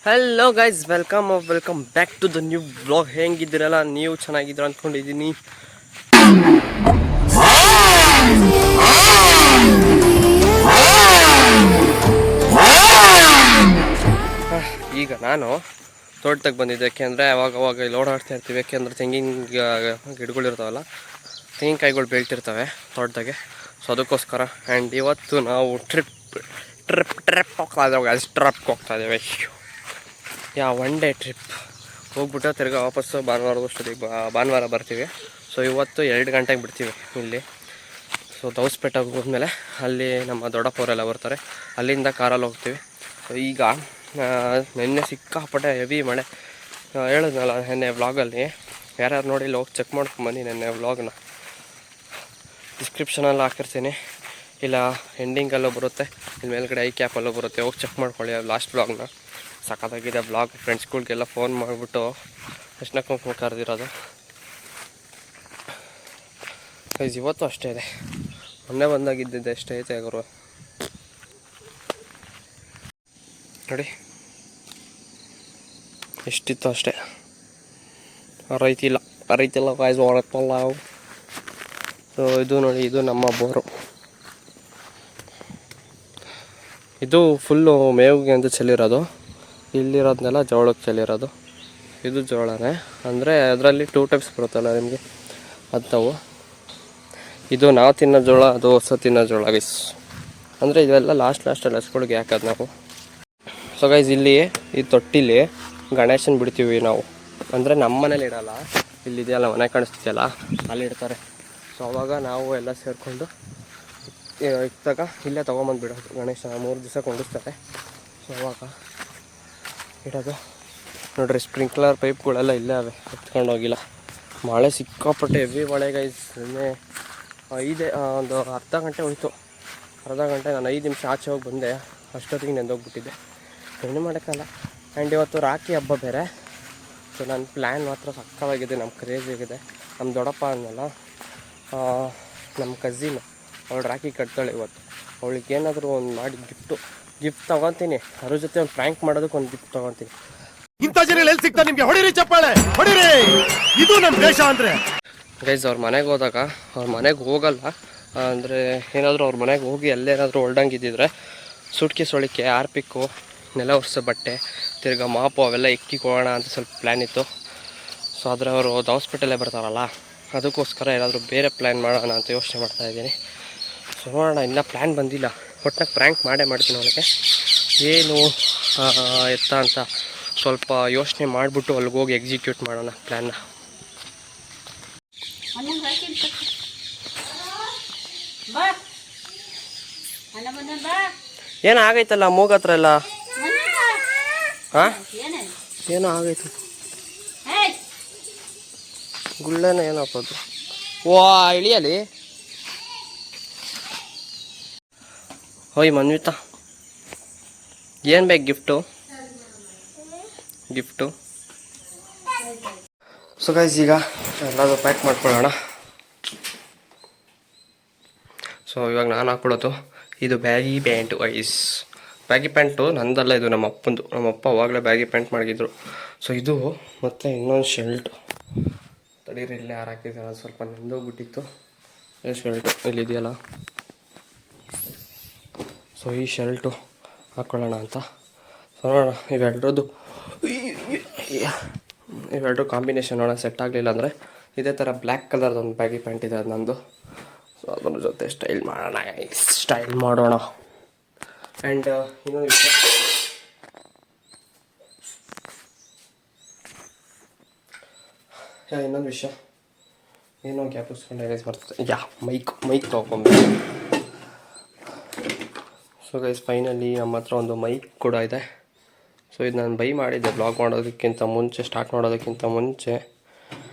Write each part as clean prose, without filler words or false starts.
Hello guys, welcome back to the new blog. ಹೆಂಗಿದ್ದೀರಲ್ಲ, ನೀವು ಚೆನ್ನಾಗಿದ್ದೀರ ಅಂದ್ಕೊಂಡಿದ್ದೀನಿ. ಈಗ ನಾನು ತೋಟದಾಗ ಬಂದಿದ್ದೆ. ಯಾಕೆಂದರೆ ಅವಾಗ ಇಲ್ಲಿ ಓಡಾಡ್ತಾ ಇರ್ತೀವಿ. ಯಾಕೆಂದರೆ ತೆಂಗಿನ ಗಿಡಗಳಿರ್ತಾವಲ್ಲ, ತೆಂಗಿನಕಾಯಿಗಳು ಬೆಳ್ತಿರ್ತವೆ ತೋಟದಾಗೆ. ಸೊ ಅದಕ್ಕೋಸ್ಕರ. ಆ್ಯಂಡ್ ಇವತ್ತು ನಾವು ಟ್ರಿಪ್ ಹೋಗ್ತಾ ಇದ್ದೇವೆ. ಒನ್ ಡೇ ಟ್ರಿಪ್ ಹೋಗ್ಬಿಟ್ಟು ತಿರ್ಗಿ ವಾಪಸ್ಸು ಭಾನುವಾರ ಬರ್ತೀವಿ. ಸೊ ಇವತ್ತು 2 ಗಂಟೆಗೆ ಬಿಡ್ತೀವಿ ಇಲ್ಲಿ. ಸೊ ದೌಸ್ಪೇಟೆಗೆ ಹೋದ್ಮೇಲೆ ಅಲ್ಲಿ ನಮ್ಮ ದೊಡ್ಡಪ್ಪವರೆಲ್ಲ ಬರ್ತಾರೆ. ಅಲ್ಲಿಂದ ಕಾರಲ್ಲಿ ಹೋಗ್ತೀವಿ. ಸೊ ಈಗ ನಿನ್ನೆ ಸಿಕ್ಕಾಪಟ್ಟೆ ಹೆವಿ ಮಳೆ. ಹೇಳಿದ್ನಲ್ಲ ನೆನ್ನೆ ವ್ಲಾಗಲ್ಲಿ, ಯಾರ್ಯಾರು ನೋಡಿಲ್ಲ ಹೋಗಿ ಚೆಕ್ ಮಾಡ್ಕೊಂಬನ್ನಿ. ನೆನ್ನೆ ವ್ಲಾಗ್ನ ಡಿಸ್ಕ್ರಿಪ್ಷನಲ್ಲಿ ಹಾಕಿರ್ತೀನಿ, ಇಲ್ಲ ಎಂಡಿಂಗಲ್ಲೂ ಬರುತ್ತೆ, ಇಲ್ಲಿ ಮೇಲ್ಗಡೆ ಐ ಕ್ಯಾಪಲ್ಲೂ ಬರುತ್ತೆ. ಹೋಗಿ ಚೆಕ್ ಮಾಡ್ಕೊಳ್ಳಿ ಲಾಸ್ಟ್ ವ್ಲಾಗ್ನ. ಸಖತ್ತಾಗಿದೆ ಬ್ಲಾಗ್. ಫ್ರೆಂಡ್ಸ್ಗಳಿಗೆಲ್ಲ ಫೋನ್ ಮಾಡಿಬಿಟ್ಟು ಎಷ್ಟನ್ನ ಕುಂಕುಮ ಕರೆದಿರೋದು. ಇವತ್ತು ಅಷ್ಟೇ ಇದೆ, ಮೊನ್ನೆ ಬಂದಾಗಿದ್ದಿದ್ದೆ ಎಷ್ಟೇ ಐತೆ ಅವರು ನೋಡಿ, ಎಷ್ಟಿತ್ತು ಅಷ್ಟೇ. ರೈತಿಲ್ಲ ಕಾಯ್ದು ಹೊರತ್ತಲ್ಲ. ಸೊ ಇದು ನೋಡಿ, ಇದು ನಮ್ಮ ಬೋರು. ಇದು ಫುಲ್ಲು ಮೇವಿಗೆ ಅಂತ ಚೆಲ್ಲಿರೋದು. ಇಲ್ಲಿರೋದನ್ನೆಲ್ಲ ಜೋಳಕ್ಕೆ ಚೆಲ್ಲಿರೋದು. ಇದು ಜೋಳನೇ, ಅಂದರೆ ಅದರಲ್ಲಿ 2 ಟೈಪ್ಸ್ ಬರುತ್ತಲ್ಲ ನಿಮಗೆ, ಅಂಥವು. ಇದು ನಾವು ತಿನ್ನೋ ಜೋಳ, ಅದು ಹೊಸ ತಿನ್ನೋ ಜೋಳ ಗೈಸ್. ಅಂದರೆ ಇದೆಲ್ಲ ಲಾಸ್ಟಲ್ಲಿ ಹಸ್ಗಳಿಗೆ ಹಾಕೋದು ನಾವು. ಸೊ ಗೈಸ್, ಇಲ್ಲಿ ಈ ತೊಟ್ಟಿಲಿ ಗಣೇಶನ ಬಿಡ್ತೀವಿ ನಾವು. ಅಂದರೆ ನಮ್ಮ ಮನೇಲಿ ಇಡೋಲ್ಲ, ಇಲ್ಲಿದೆಯಲ್ಲ ಮನೆ ಕಾಣಿಸ್ತಿದೆಯಲ್ಲ, ಅಲ್ಲಿ ಇಡ್ತಾರೆ. ಸೊ ಅವಾಗ ನಾವು ಎಲ್ಲ ಸೇರಿಕೊಂಡು ಇದ್ದಾಗ ಇಲ್ಲೇ ತೊಗೊಂಬಂದುಬಿಡೋದು ಗಣೇಶನ. 3 ದಿವಸ ಕೊಂಡಿಸ್ತಾರೆ. ಸೊ ಅವಾಗ ಇಡೋದು. ನೋಡ್ರಿ, ಸ್ಪ್ರಿಂಕ್ಲರ್ ಪೈಪ್ಗಳೆಲ್ಲ ಇಲ್ಲೇ ಅವೆ, ಎತ್ಕೊಂಡೋಗಿಲ್ಲ. ಮಳೆ ಸಿಕ್ಕಾಪಟ್ಟೆ ಹೆವಿ ಮಳೆ ಗೈಸ್. ನಿನ್ನೆ ಒಂದು ಅರ್ಧ ಗಂಟೆ ಹೋಯಿತು. ನಾನು 5 ನಿಮಿಷ ಆಚೆ ಹೋಗಿ ಬಂದೆ. ಅಷ್ಟೊತ್ತಿಗೆ ನೆಂದೋಗ್ಬಿಟ್ಟಿದ್ದೆ, ಏನು ಮಾಡೋಕ್ಕಲ್ಲ. ಆ್ಯಂಡ್ ಇವತ್ತು ರಾಖಿ ಹಬ್ಬ ಬೇರೆ. ಸೊ ನನ್ನ ಪ್ಲ್ಯಾನ್ ಮಾತ್ರ ಸಕ್ಕತ್ತಾಗಿದೆ, ನಮ್ಮ ಕ್ರೇಜಿಯಾಗಿದೆ. ನಮ್ಮ ದೊಡ್ಡಪ್ಪ ಅನ್ನಲ್ಲ, ನಮ್ಮ ಕಝಿನ್, ಅವಳು ರಾಖಿ ಕಟ್ತಾಳೆ ಇವತ್ತು. ಅವಳಿಗೆ ಏನಾದರೂ ಒಂದು ಮಾಡಿ ಗಿಫ್ಟ್ ತೊಗೊತೀನಿ. ಅದ್ರ ಜೊತೆ ಒಂದು ಪ್ರ್ಯಾಂಕ್ ಮಾಡೋದಕ್ಕೆ ಒಂದು ಗಿಫ್ಟ್ ತೊಗೊತೀನಿ. ಇಂಥ ಜನ ಎಲ್ಲಿ ಸಿಗ್ತಾರೆ ನಿಮಗೆ? ಹೊಡಿರಿ ಚಪ್ಪಾಳೆ, ಹೊಡಿರಿ. ಇದು ನಮ್ಮ ದೇಶ ಅಂದರೆ ಗೈಸ್. ಅವ್ರ ಮನೆಗೆ ಹೋದಾಗ, ಅವ್ರ ಮನೆಗೆ ಹೋಗಲ್ಲ ಅಂದರೆ ಏನಾದರೂ ಅವ್ರ ಮನೆಗೆ ಹೋಗಿ ಅಲ್ಲೇನಾದರೂ ಹೊಲ್ಡಂಗಿದ್ದಿದ್ರೆ ಸುಟ್ಕೇಸ್ ಒಳಿಕೆ, ಆರ್ಪಿಕ್ಕು, ನೆಲ ಒರೆಸೋ ಬಟ್ಟೆ, ತಿರ್ಗಾ ಮಾಪು ಅವೆಲ್ಲ ಇಕ್ಕಿಕೊಳ್ಳೋಣ ಅಂತ ಸ್ವಲ್ಪ ಪ್ಲ್ಯಾನ್ ಇತ್ತು. ಸೊ ಆದರೆ ಅವರು ಹಾಸ್ಪಿಟಲೇ ಬರ್ತಾರಲ್ಲ, ಅದಕ್ಕೋಸ್ಕರ ಏನಾದರೂ ಬೇರೆ ಪ್ಲ್ಯಾನ್ ಮಾಡೋಣ ಅಂತ ಯೋಚನೆ ಮಾಡ್ತಾಯಿದ್ದೀನಿ. ಸೊ ನೋಡೋಣ, ಇನ್ನೂ ಪ್ಲ್ಯಾನ್ ಬಂದಿಲ್ಲ. ಒಟ್ಟಾಗಿ ಪ್ರ್ಯಾಂಕ್ ಮಾಡ್ತೀನಿ ಅವಳಿಗೆ. ಏನು ಎತ್ತ ಅಂತ ಸ್ವಲ್ಪ ಯೋಚನೆ ಮಾಡಿಬಿಟ್ಟು ಅಲ್ಲಿಗೆ ಹೋಗಿ ಎಕ್ಸಿಕ್ಯೂಟ್ ಮಾಡೋಣ ಪ್ಲ್ಯಾನ್ನ. ಏನೋ ಆಗೈತಲ್ಲ ಮೂಗತ್ರ ಎಲ್ಲ. ಹಾಂ, ಏನೋ ಆಗೈತೆ, ಗುಳ್ಳೆನ ಏನಪ್ಪ ಅದು. ಇಳಿಯಲಿ. ಹೋಯ್ ಮನ್ವಿತಾ, ಏನು ಬೇಕು ಗಿಫ್ಟು? ಸೊ ಗೈಸ್, ಈಗ ಎಲ್ಲಾದರೂ ಪ್ಯಾಕ್ ಮಾಡ್ಕೊಳ್ಳೋಣ. ಸೊ ಇವಾಗ ನಾನು ಹಾಕ್ಕೊಳ್ಳೋದು ಇದು baggy pant guys. Baggy pant ನಂದಲ್ಲ, ಇದು ನಮ್ಮ ಅಪ್ಪಂದು. ನಮ್ಮ ಅಪ್ಪ ಅವಾಗಲೇ ಬ್ಯಾಗಿ ಪ್ಯಾಂಟ್ ಮಾಡಿದ್ರು. ಸೊ ಇದು ಮತ್ತು ಇನ್ನೊಂದು ಶರ್ಟು. ತಡೀರಿ, ಇಲ್ಲೇ ಹಾಕಿದ್ದಾರೆ, ಅದು ಸ್ವಲ್ಪ ನೆಂದೋಗ್ಬಿಟ್ಟಿತ್ತು. ಶರ್ಟು ಇಲ್ಲಿದೆಯಲ್ಲ, ಸೊ ಈ ಶರ್ಟು ಹಾಕ್ಕೊಳ್ಳೋಣ ಅಂತ. ಸೊ ನೋಡೋಣ, ಇವೆರಡು ಕಾಂಬಿನೇಷನ್ ನೋಡೋಣ. ಸೆಟ್ ಆಗಲಿಲ್ಲ ಅಂದರೆ ಇದೇ ಥರ ಬ್ಲ್ಯಾಕ್ ಕಲರ್ದೊಂದು ಬ್ಯಾಗಿ ಪ್ಯಾಂಟ್ ಇದೆ, ಅದು ನಂದು. ಸೊ ಅದ್ರ ಜೊತೆ ಸ್ಟೈಲ್ ಮಾಡೋಣ. ಆ್ಯಂಡ್ ಇನ್ನೊಂದು ವಿಷಯ, ಏನೋ ಗ್ಯಾಪ್ ಇಸ್ಕೊಂಡು ಬರ್ತದೆ. ಮೈಕ್ ತೊಗೊಂಬೇಕು. ಸೊ ಗೈಸ್, ಫೈನಲಿ ನಮ್ಮ ಹತ್ರ ಒಂದು ಮೈಕ್ ಕೂಡ ಇದೆ. ಸೊ ಇದು ನಾನು ಬೈ ಮಾಡಿದ್ದೆ ಸ್ಟಾರ್ಟ್ ಮಾಡೋದಕ್ಕಿಂತ ಮುಂಚೆ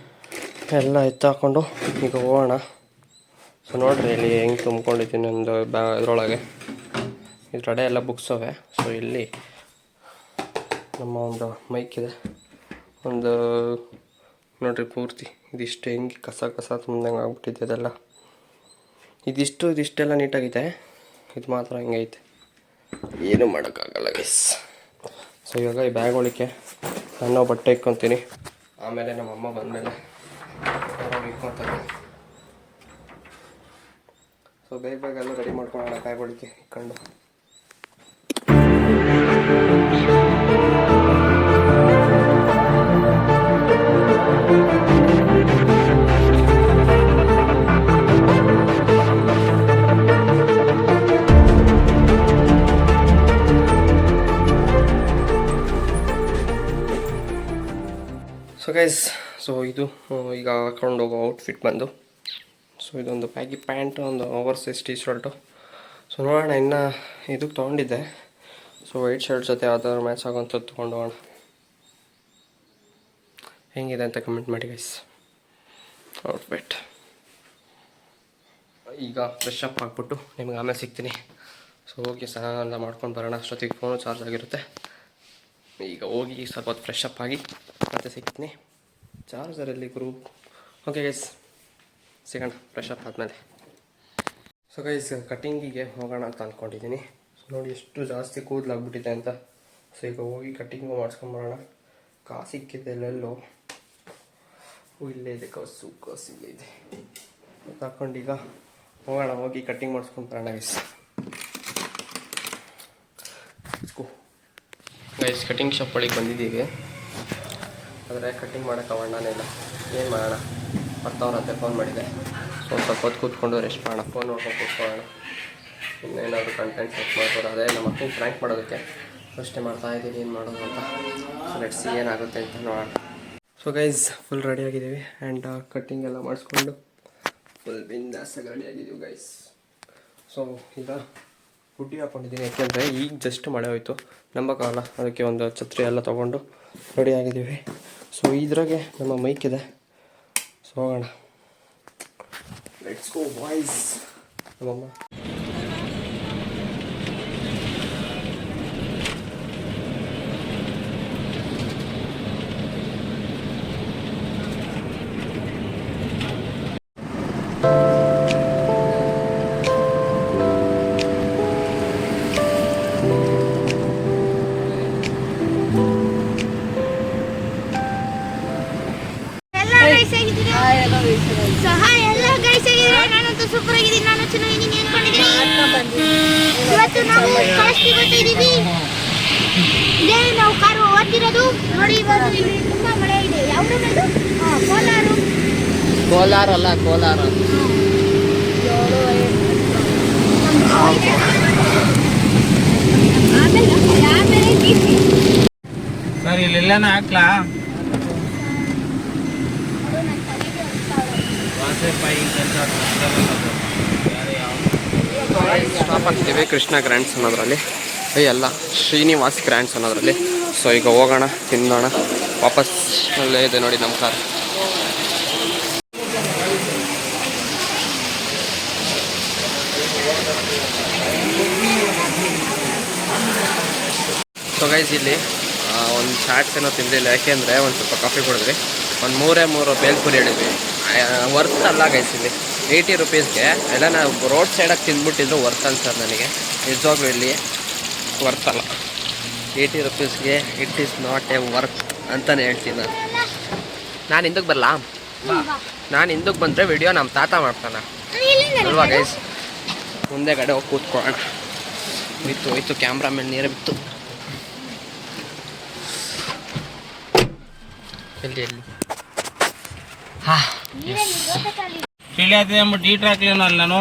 ಎಲ್ಲ ಎತ್ತಾಕೊಂಡು ಈಗ ಹೋಗೋಣ. ಸೊ ನೋಡ್ರಿ, ಇಲ್ಲಿ ಹೆಂಗೆ ತುಂಬ್ಕೊಂಡಿದ್ದೀನಿ ಒಂದು ಇದರೊಳಗೆ. ಇದರಡೆ ಎಲ್ಲ ಬುಕ್ಸ್ ಅವೆ. ಸೊ ಇಲ್ಲಿ ನಮ್ಮ ಒಂದು ಮೈಕ್ ಇದೆ, ಒಂದು ನೋಡ್ರಿ ಪೂರ್ತಿ ಇದಿಷ್ಟು ಹೆಂಗೆ ಕಸ ತುಂಬ್ದಂಗೆ ಆಗ್ಬಿಟ್ಟಿದೆ ಅದೆಲ್ಲ. ಇದಿಷ್ಟೆಲ್ಲ ನೀಟಾಗಿದೆ, ಇದು ಮಾತ್ರ ಹಿಂಗೈತೆ, ಏನು ಮಾಡೋಕ್ಕಾಗಲ್ಲ ಗೈಸ್. ಸೊ ಇವಾಗ ಈ ಬ್ಯಾಗ್ ಒಳಕ್ಕೆ ನಾನು ಬಟ್ಟೆ ಇಕ್ಕೊತೀನಿ, ಆಮೇಲೆ ನಮ್ಮ ಅಮ್ಮ ಬಂದಮೇಲೆ ಇಕ್ಕೊತಾರೆ. ಸೊ ಬೇಗ ಎಲ್ಲ ರೆಡಿ ಮಾಡ್ಕೊಳ್ಳೋಣ ಬ್ಯಾಗ್ ಒಳಕ್ಕೆ ಇಕ್ಕೊಂಡು. ಸೊ ಗೈಸ್, ಸೊ ಇದು ಈಗ ಹಾಕೊಂಡು ಹೋಗೋ ಔಟ್ಫಿಟ್ ಬಂದು, ಸೊ ಇದೊಂದು ಬ್ಯಾಗಿ ಪ್ಯಾಂಟ್, ಒಂದು over size T shirt. So ನೋಡೋಣ, ಇನ್ನು ಇದಕ್ಕೆ ತೊಗೊಂಡಿದ್ದೆ. ಸೊ ವೈಟ್ ಶರ್ಟ್ ಜೊತೆ ಯಾವ್ದಾದ್ರು ಮ್ಯಾಚ್ ಆಗೋಂಥದ್ದು ತೊಗೊಂಡು ಹೋಗೋಣ. ಹೆಂಗಿದೆ ಅಂತ ಕಮೆಂಟ್ ಮಾಡಿ ಗೈಸ್ ಔಟ್ಫಿಟ್. ಈಗ ಫ್ರೆಶ್ ಅಪ್ ಆಗಿಬಿಟ್ಟು ನಿಮ್ಗೆ ಆಮೇಲೆ ಸಿಗ್ತೀನಿ. ಸೊ ಹೋಗಿ ಸ್ನಾನ ಎಲ್ಲ ಮಾಡ್ಕೊಂಡು ಬರೋಣ. ಅಷ್ಟೊತ್ತಿಗೆ ಫೋನು ಚಾರ್ಜ್ ಆಗಿರುತ್ತೆ. ಈಗ ಹೋಗಿ ಸ್ವಲ್ಪ ಹೊತ್ತು ಫ್ರೆಶ್ ಅಪ್ ಆಗಿ ಮತ್ತೆ ಸಿಗ್ತೀನಿ. ಚಾರ್ಜರಲ್ಲಿ ಗ್ರೂಪ್. ಓಕೆ ಗೈಸ್, ಸಿಗೋಣ ಫ್ರೆಶ್ ಅಪ್ ಆದಮೇಲೆ. ಸೊ ಗೈಸ್, ಕಟ್ಟಿಂಗಿಗೆ ಹೋಗೋಣ ಅಂತ ಅಂದ್ಕೊಂಡಿದ್ದೀನಿ. ಸೊ ನೋಡಿ ಎಷ್ಟು ಜಾಸ್ತಿ ಕೂದಲಾಗ್ಬಿಟ್ಟಿದೆ ಅಂತ. ಸೊ ಈಗ ಹೋಗಿ ಕಟ್ಟಿಂಗು ಮಾಡಿಸ್ಕೊಂಬರೋಣ. ಕಾಸು ಇಕ್ಕಿದೆ ಎಲ್ಲೆಲ್ಲೋ, ಇಲ್ಲೇ ಇದೆ ಕಾಸು ಇಲ್ಲೇ ಇದೆ. ತಗೊಂಡೀಗ ಹೋಗೋಣ, ಹೋಗಿ ಕಟ್ಟಿಂಗ್ ಮಾಡಿಸ್ಕೊಂಡು ಬರೋಣ ಗೈಸ್. ಗೈಸ್, ಕಟ್ಟಿಂಗ್ ಶಾಪ್ ಒಳಗೆ ಬಂದಿದ್ದೀವಿ. ಆದರೆ ಕಟ್ಟಿಂಗ್ ಮಾಡೋಕ್ಕೆ ಅಣ್ಣನೇ ಇಲ್ಲ. ಏನು ಮಾಡೋಣ, ಬರ್ತಾವ್ರಂತೆ ಫೋನ್ ಮಾಡಿದೆ. ಸೊ ಸ್ವಲ್ಪ ಹೊತ್ತು ಕೂತ್ಕೊಂಡು ರೆಸ್ಟ್ ಮಾಡೋಣ, ಫೋನ್ ನೋಡ್ಕೊಂಡು ಕೂತ್ಕೊಳ್ಳೋಣ. ಇನ್ನೇನಾದರೂ ಕಂಟೆಂಟ್ ಸೆಟ್ ಮಾಡ್ಬೋದು. ಅದೇ ನಮ್ಮ ಮಕ್ಕಳಿಗೆ ಫ್ರ್ಯಾಂಕ್ ಮಾಡೋದಕ್ಕೆ ಅಷ್ಟೇ ಮಾಡ್ತಾಯಿದ್ದೀನಿ, ಏನು ಮಾಡೋದು ಅಂತ. ಸೊ ಲೆಟ್ಸ್ ಏನಾಗುತ್ತೆ ಅಂತ ನೋಡೋಣ. ಸೊ ಗೈಸ್, ಫುಲ್ ರೆಡಿಯಾಗಿದ್ದೀವಿ. ಆ್ಯಂಡ್ ಕಟ್ಟಿಂಗ್ ಎಲ್ಲ ಮಾಡಿಸ್ಕೊಂಡು ಫುಲ್ ಬಿಂದಾಸಾಗಿ ರೆಡಿಯಾಗಿದ್ದೀವಿ ಗೈಸ್. ಸೊ ಈಗ ಹುಡ್ಡಿ ಹಾಕ್ಕೊಂಡಿದ್ದೀನಿ, ಯಾಕೆಂದರೆ ಈಗ ಜಸ್ಟ್ ಮಳೆ ಹೋಯಿತು, ನಂಬಕ್ಕಾಗಲ್ಲ. ಅದಕ್ಕೆ ಒಂದು ಛತ್ರಿ ಎಲ್ಲ ತೊಗೊಂಡು ರೆಡಿಯಾಗಿದ್ದೀವಿ. ಸೊ ಇದ್ರಾಗೆ ನಮ್ಮ ಮೈಕ್ ಇದೆ. ಸೊ ಹೋಗೋಣ, ಲೆಟ್ಸ್ ಗೋ ಬಾಯ್ಸ್. ನಮ್ಮಮ್ಮ ನಾನಂತೂ ಸೂಪರ್ ಆಗಿದ್ದೀನಿ. ನಾನು ಚೆನ್ನಾಗಿದ್ದೀನಿ ಅನ್ಕೊಂಡಿದ್ದೀನಿ. ಇವತ್ತು ನಾವು ಕಾಸ್ಟಿಗೆ ಹೋಗ್ತಿದ್ದೀವಿ. ಇದೇ ನಾವು ಕಾರು ಓದ್ತಿರೋದು ನೋಡಿ. ಇವತ್ತು ಇಲ್ಲಿ ತುಂಬಾ ಮಳೆ ಇದೆ. ಯಾವುದು ಇದು? ಕೋಲಾರ ಅಲ್ಲ, ಕೋಲಾರ. ಸರ್ ಇಲ್ಲೆಲ್ಲನ ಹಾಕ್ಲಾ? ಸ್ಟಾಪ್ ಆಗ್ತೀವಿ ಕೃಷ್ಣ ಗ್ರ್ಯಾಂಡ್ಸ್ ಅನ್ನೋದ್ರಲ್ಲಿ, ಅಲ್ಲ ಶ್ರೀನಿವಾಸ್ ಗ್ರ್ಯಾಂಡ್ಸ್ ಅನ್ನೋದ್ರಲ್ಲಿ. ಸೊ ಈಗ ಹೋಗೋಣ, ತಿನ್ನೋಣ, ವಾಪಸ್ ಅಲ್ಲೇ ಇದೆ ನೋಡಿ ನಮ್ಮ ಕಾರ್. ಸೊ ಗೈಸ್, ಇಲ್ಲಿ ಒಂದು ಚಾಟ್ಸ್ ಏನೋ ತಿಂದಿಲ್ಲ, ಯಾಕೆಂದರೆ ಒಂದು ಸ್ವಲ್ಪ ಕಾಫಿ ಕುಡಿದ್ವಿ. ಒಂದು ಮೂರು ಬೇಲ್ಪುರಿ ಹೇಳಿದ್ವಿ. ವರ್ತ್ ಅಲ್ಲ ಗೈಸ್, ಇಲ್ಲಿ 80 ರುಪೀಸ್ಗೆ ಎಲ್ಲ ನಾವು ರೋಡ್ ಸೈಡಾಗಿ ತಿಂದ್ಬಿಟ್ಟಿದ್ರು ವರ್ತ್ ಅನ್ಸರ್ ನನಗೆ. ನಿಜವಾಗ್ಲೂ ಇಲ್ಲಿ ವರ್ತ್ ಅಲ್ಲ. 80 ರುಪೀಸ್ಗೆ it is not a worth ಅಂತಲೇ ಹೇಳ್ತೀನಿ ನಾನು ಹಿಂದಕ್ಕೆ ಬರಲ್ಲ. ನಾನು ಹಿಂದಕ್ಕೆ ಬಂದರೆ ವಿಡಿಯೋ ನಮ್ಮ ತಾತ ಮಾಡ್ತಾನೆ ಅಲ್ವಾ ಗೈಸ್. ಮುಂದೆ ಕಡೆ ಹೋಗಿ ಕೂತ್ಕೊಳ್ಳೋಣ. ಹೋಯ್ತು ಕ್ಯಾಮ್ರಾ ಮೇಲೆ ನೀರೇ ಬಿತ್ತು. ಎಲ್ಲಿ ಚಳಿ ಆಗ್ತದೆ ಅಂದ್ಬಿಟ್ಟು ಹೀಟ್ರ್ ಹಾಕ್ಲೇನಲ್ಲ ನಾನು.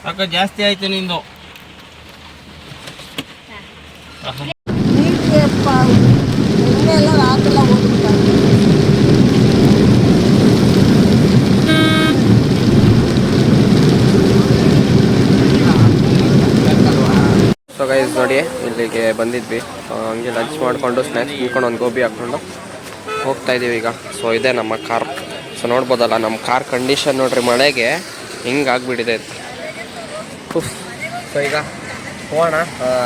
ಅಕ್ಕ ಜಾಸ್ತಿ ಆಯ್ತು ನಿಂದು. ಸೊ ಗೈಸ್ ನೋಡಿ, ಇಲ್ಲಿಗೆ ಬಂದಿದ್ವಿ. ಹಂಗೆ ಲಂಚ್ ಮಾಡಿಕೊಂಡು ಸ್ನ್ಯಾಕ್ಸ್ ತಿನ್ಕೊಂಡು ಒಂದು ಗೋಬಿ ಹಾಕ್ಕೊಂಡು ಹೋಗ್ತಾಯಿದ್ದೀವಿ ಈಗ. ಸೊ ಇದೆ ನಮ್ಮ ಕಾರ್. ಸೊ ನೋಡ್ಬೋದಲ್ಲ ನಮ್ಮ ಕಾರ್ ಕಂಡೀಷನ್ ನೋಡ್ರಿ, ಮಳೆಗೆ ಹಿಂಗೆ ಆಗಿಬಿಟ್ಟಿದೆ. ಸೊ ಈಗ ಹೋಗೋಣ.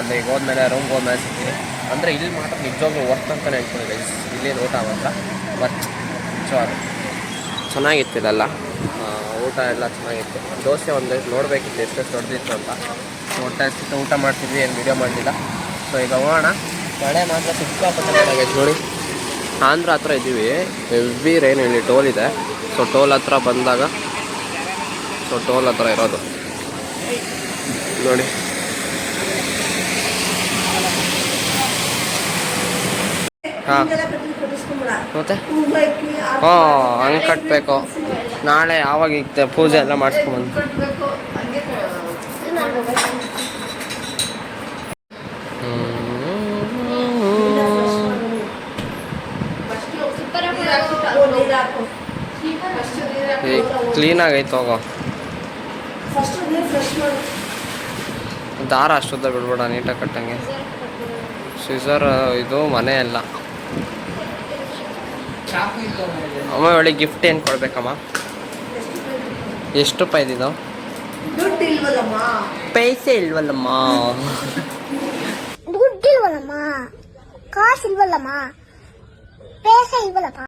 ಅಲ್ಲಿ ಹೋದ್ಮೇಲೆ ರೂಮ್ಗೆ ಹೋದ್ಮೇಲೆ ಸಿಗ್ತೀನಿ. ಅಂದರೆ ಇಲ್ಲಿ ಮಾತ್ರ ನಿಜವಾಗ್ಲೂ ವರ್ತ್ ಅಂತಲೇ ಹೇಳ್ತೀನಿ ಗೈಸ್. ಇಲ್ಲಿ ಊಟ ಮಾತ್ರ ವರ್ತ್. ನಿಜವಾಗ್ಲೂ ಚೆನ್ನಾಗಿತ್ತು ಇದೆಲ್ಲ, ಊಟ ಎಲ್ಲ ಚೆನ್ನಾಗಿತ್ತು. ದೋಸೆ ಒಂದು ನೋಡಬೇಕಿತ್ತು ಎಷ್ಟೆಷ್ಟು ದೊಡ್ಡದಿತ್ತು ಅಂತ. ಊಟ ಮಾಡ್ತಿದ್ವಿ, ಏನು ವೀಡಿಯೋ ಮಾಡಲಿಲ್ಲ. ಸೊ ಈಗ ಹೋಗೋಣ. ಮಳೆ ಮಾತ್ರ ಸಿಕ್ಕಾಪಟ್ಟೆ ಆಗೈತೆ ನೋಡಿ. ಆಂಧ್ರ ಹತ್ರ ಇದ್ದೀವಿ. Heavy rain. ಇಲ್ಲಿ ಟೋಲ್ ಇದೆ. ಸೊ ಟೋಲ್ ಹತ್ರ ಬಂದಾಗ ಟೋಲ್ ಹತ್ರ ಇರೋದು ನೋಡಿ. ಹಾಂ ಮತ್ತೆ ಹಂಗೆ ಕಟ್ಟಬೇಕು. ನಾಳೆ ಯಾವಾಗ ಈಗ ಪೂಜೆ ಎಲ್ಲ ಮಾಡಿಸ್ಕೊಂಬಂದು ಕ್ಲೀನಾಗೈತೆ. ಹೋಗೋ ದಾರ ಅಷ್ಟುದ್ದ ಬಿಡ್ಬೇಡ, ನೀಟಾಗಿ ಕಟ್ಟಂಗೆ. ಸಿಸರ್ ಇದು ಮನೆ ಎಲ್ಲ. ಅಮ್ಮ ಒಳ್ಳೆ ಗಿಫ್ಟ್ ಏನು ಕೊಡ್ಬೇಕಮ್ಮ? ಎಷ್ಟು ರೂಪಾಯಿದಿದು? ಪೈಸೆ ಇಲ್ವಲ್ಲಮ್ಮ. ದುಡ್ಡಿಲ್ವಲ್ಲಮ್ಮ, ಕಾಸು ಇಲ್ವಲ್ಲಮ್ಮ, ಪೈಸೆ ಇಲ್ವಲ್ಲಮ್ಮ.